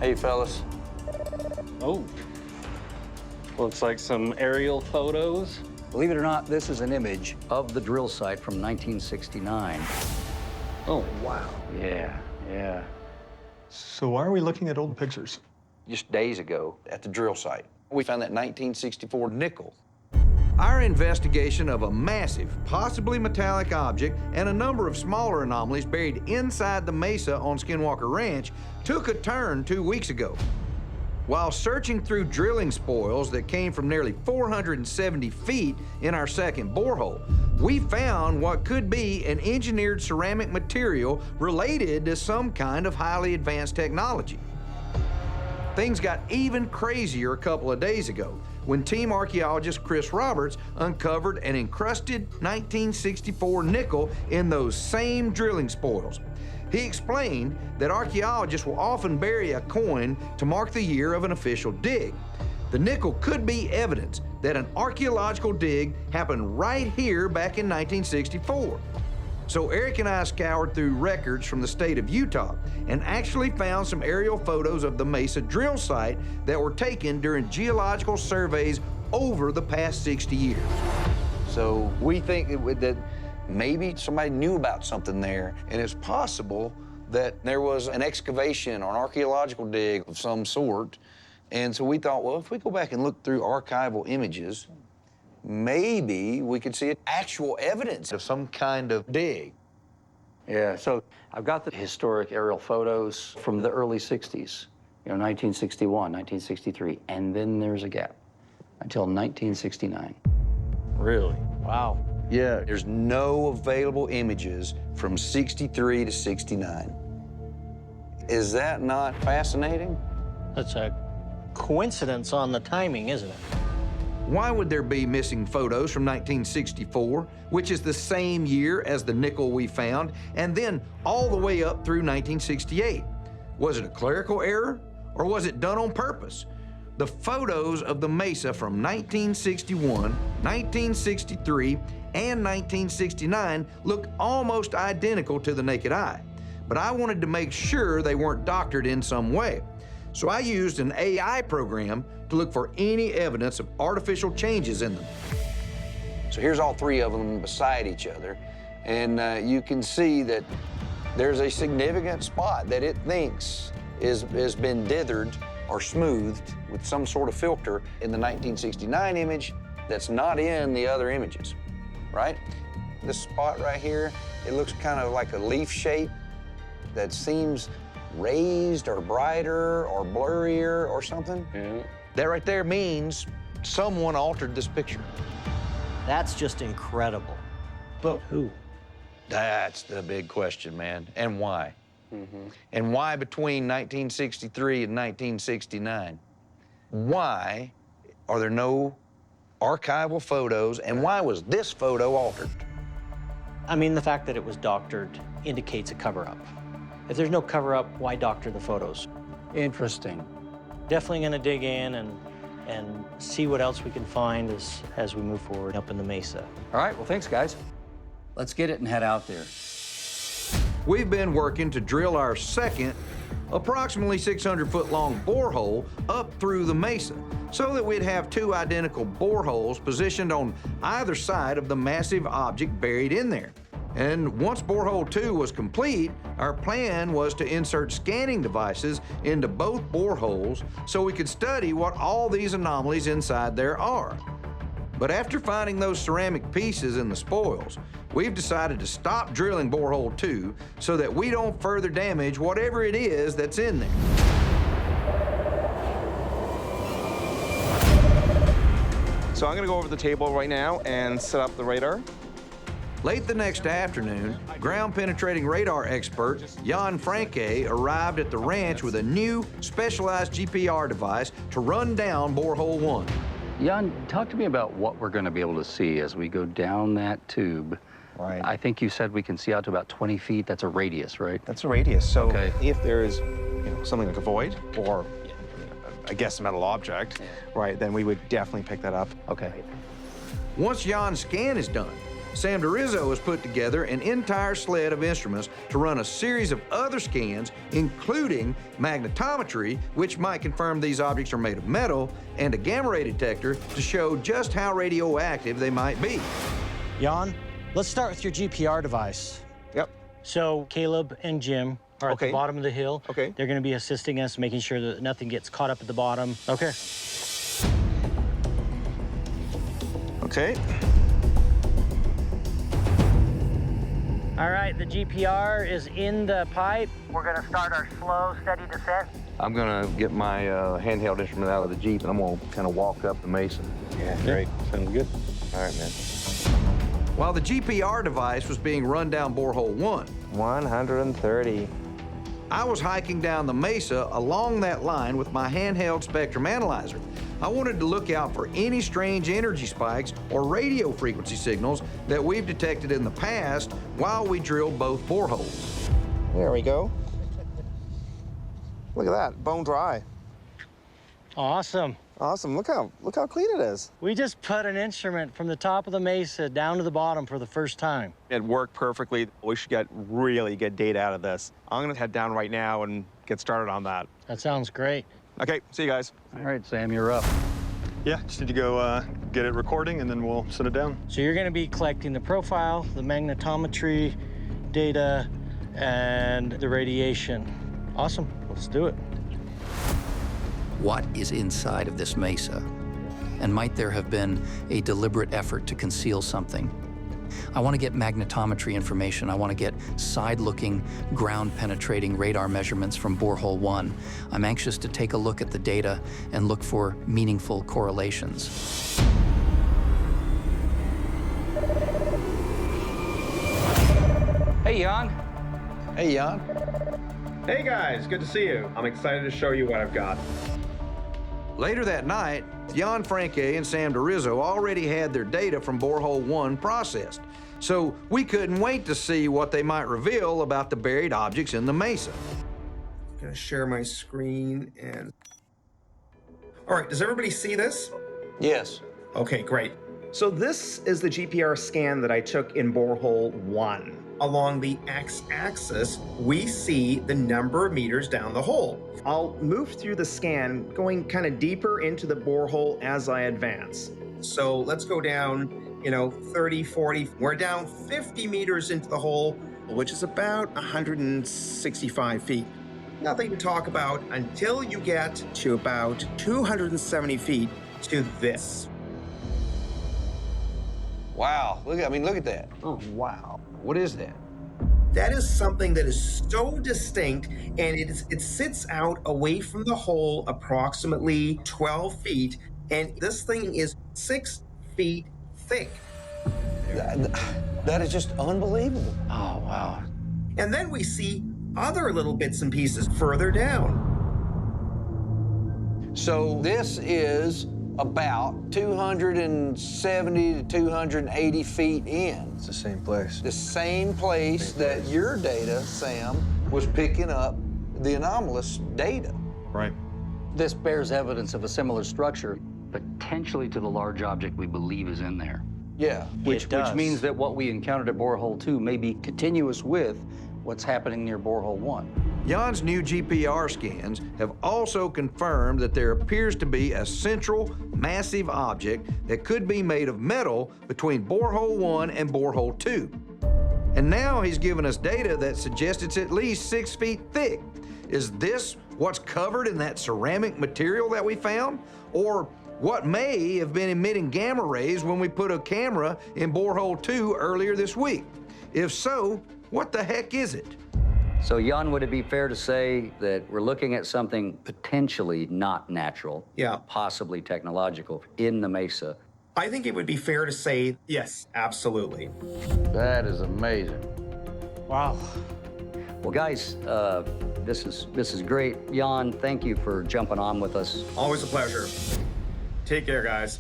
Hey, fellas. Oh. Looks like some aerial photos. Believe it or not, this is an image of the drill site from 1969. Oh, wow. Yeah. So why are we looking at old pictures? Just days ago at the drill site, we found that 1964 nickel. Our investigation of a massive, possibly metallic object and a number of smaller anomalies buried inside the Mesa on Skinwalker Ranch took a turn 2 weeks ago. While searching through drilling spoils that came from nearly 470 feet in our second borehole, we found what could be an engineered ceramic material related to some kind of highly advanced technology. Things got even crazier a couple of days ago when team archaeologist Chris Roberts uncovered an encrusted 1964 nickel in those same drilling spoils. He explained that archaeologists will often bury a coin to mark the year of an official dig. The nickel could be evidence that an archaeological dig happened right here back in 1964. So Eric and I scoured through records from the state of Utah and actually found some aerial photos of the Mesa drill site that were taken during geological surveys over the past 60 years. So we think that maybe somebody knew about something there, and it's possible that there was an excavation or an archaeological dig of some sort. And so we thought, well, if we go back and look through archival images, maybe we could see actual evidence of some kind of dig. Yeah, so I've got the historic aerial photos from the early 60s, 1961, 1963, and then there's a gap until 1969. Really? Wow. Yeah, there's no available images from 63 to 69. Is that not fascinating? That's a coincidence on the timing, isn't it? Why would there be missing photos from 1964, which is the same year as the nickel we found, and then all the way up through 1968? Was it a clerical error, or was it done on purpose? The photos of the Mesa from 1961, 1963, and 1969 look almost identical to the naked eye, but I wanted to make sure they weren't doctored in some way. So I used an AI program to look for any evidence of artificial changes in them. So here's all three of them beside each other, and you can see that there's a significant spot that it thinks has been dithered or smoothed with some sort of filter in the 1969 image that's not in the other images, right? This spot right here, it looks kind of like a leaf shape that seems raised or brighter or blurrier or something. Yeah. That right there means someone altered this picture. That's just incredible. But who? That's the big question, man. And why? And why between 1963 and 1969? Why are there no archival photos, and why was this photo altered? I mean, the fact that it was doctored indicates a cover-up. If there's no cover-up, why doctor the photos? Interesting. Definitely gonna dig in and see what else we can find as we move forward up in the Mesa. All right, well, thanks, guys. Let's get it and head out there. We've been working to drill our second, approximately 600-foot-long borehole up through the Mesa so that we'd have two identical boreholes positioned on either side of the massive object buried in there. And once borehole 2 was complete, our plan was to insert scanning devices into both boreholes so we could study what all these anomalies inside there are. But after finding those ceramic pieces in the spoils, we've decided to stop drilling borehole 2 so that we don't further damage whatever it is that's in there. So I'm gonna go over the table right now and set up the radar. Late the next afternoon, ground-penetrating radar expert Jan Franke arrived at the ranch with a new specialized GPR device to run down borehole 1. Jan, talk to me about what we're going to be able to see as we go down that tube. Right. I think you said we can see out to about 20 feet. That's a radius, right? That's a radius. So Okay. if there's something like a void or I guess a metal object, right, then we would definitely pick that up. Okay. Once Jan's scan is done, Sam DeRizzo has put together an entire sled of instruments to run a series of other scans, including magnetometry, which might confirm these objects are made of metal, and a gamma ray detector to show just how radioactive they might be. Jan, let's start with your GPR device. Yep. So Caleb and Jim are at the Okay. bottom of the hill. Okay. They're going to be assisting us, making sure that nothing gets caught up at the bottom. Okay. Okay. All right, the GPR is in the pipe. We're going to start our slow, steady descent. I'm gonna get my handheld instrument out of the Jeep and I'm gonna kind of walk up the Mesa. Yeah, great. Sounds good. All right, man. While the GPR device was being run down borehole 1, 130. I was hiking down the Mesa along that line with my handheld spectrum analyzer. I wanted to look out for any strange energy spikes or radio frequency signals that we've detected in the past while we drilled both boreholes. There we go. Look at that, bone dry. Awesome. Awesome. Look how clean it is. We just put an instrument from the top of the Mesa down to the bottom for the first time. It worked perfectly. We should get really good data out of this. I'm gonna head down right now and get started on that. That sounds great. Okay, see you guys. All right, Sam, you're up. Yeah, just need to go get it recording and then we'll send it down. So you're going to be collecting the profile, the magnetometry data, and the radiation. Awesome. Let's do it. What is inside of this mesa? And might there have been a deliberate effort to conceal something? I want to get magnetometry information. I want to get side-looking, ground-penetrating radar measurements from borehole 1. I'm anxious to take a look at the data and look for meaningful correlations. Hey, Jan. Hey, Jan. Hey guys, good to see you. I'm excited to show you what I've got. Later that night, Jan Franke and Sam DeRizzo already had their data from borehole 1 processed, so we couldn't wait to see what they might reveal about the buried objects in the Mesa. I'm gonna share my screen and... All right, does everybody see this? Yes. Okay, great. So this is the GPR scan that I took in borehole 1. Along the x-axis, we see the number of meters down the hole. I'll move through the scan, going kind of deeper into the borehole as I advance. So let's go down, 30, 40. We're down 50 meters into the hole, which is about 165 feet. Nothing to talk about until you get to about 270 feet to this. Wow. Look at that. Oh, wow. What is that? That is something that is so distinct, and it sits out away from the hole approximately 12 feet, and this thing is 6 feet thick. That is just unbelievable. Oh, wow. And then we see other little bits and pieces further down. So this is about 270 to 280 feet in. It's the same place. The same place that your data, Sam, was picking up the anomalous data. Right. This bears evidence of a similar structure, potentially to the large object we believe is in there. Yeah. Which does. means that what we encountered at borehole 2 may be continuous with what's happening near borehole 1. Jan's new GPR scans have also confirmed that there appears to be a central, massive object that could be made of metal between borehole 1 and borehole 2. And now he's given us data that suggests it's at least 6 feet thick. Is this what's covered in that ceramic material that we found? Or what may have been emitting gamma rays when we put a camera in borehole 2 earlier this week? If so, what the heck is it? So, Jan, would it be fair to say that we're looking at something potentially not natural, Yeah. possibly technological, in the Mesa? I think it would be fair to say, yes, absolutely. That is amazing. Wow. Well, guys, this is great. Jan, thank you for jumping on with us. Always a pleasure. Take care, guys.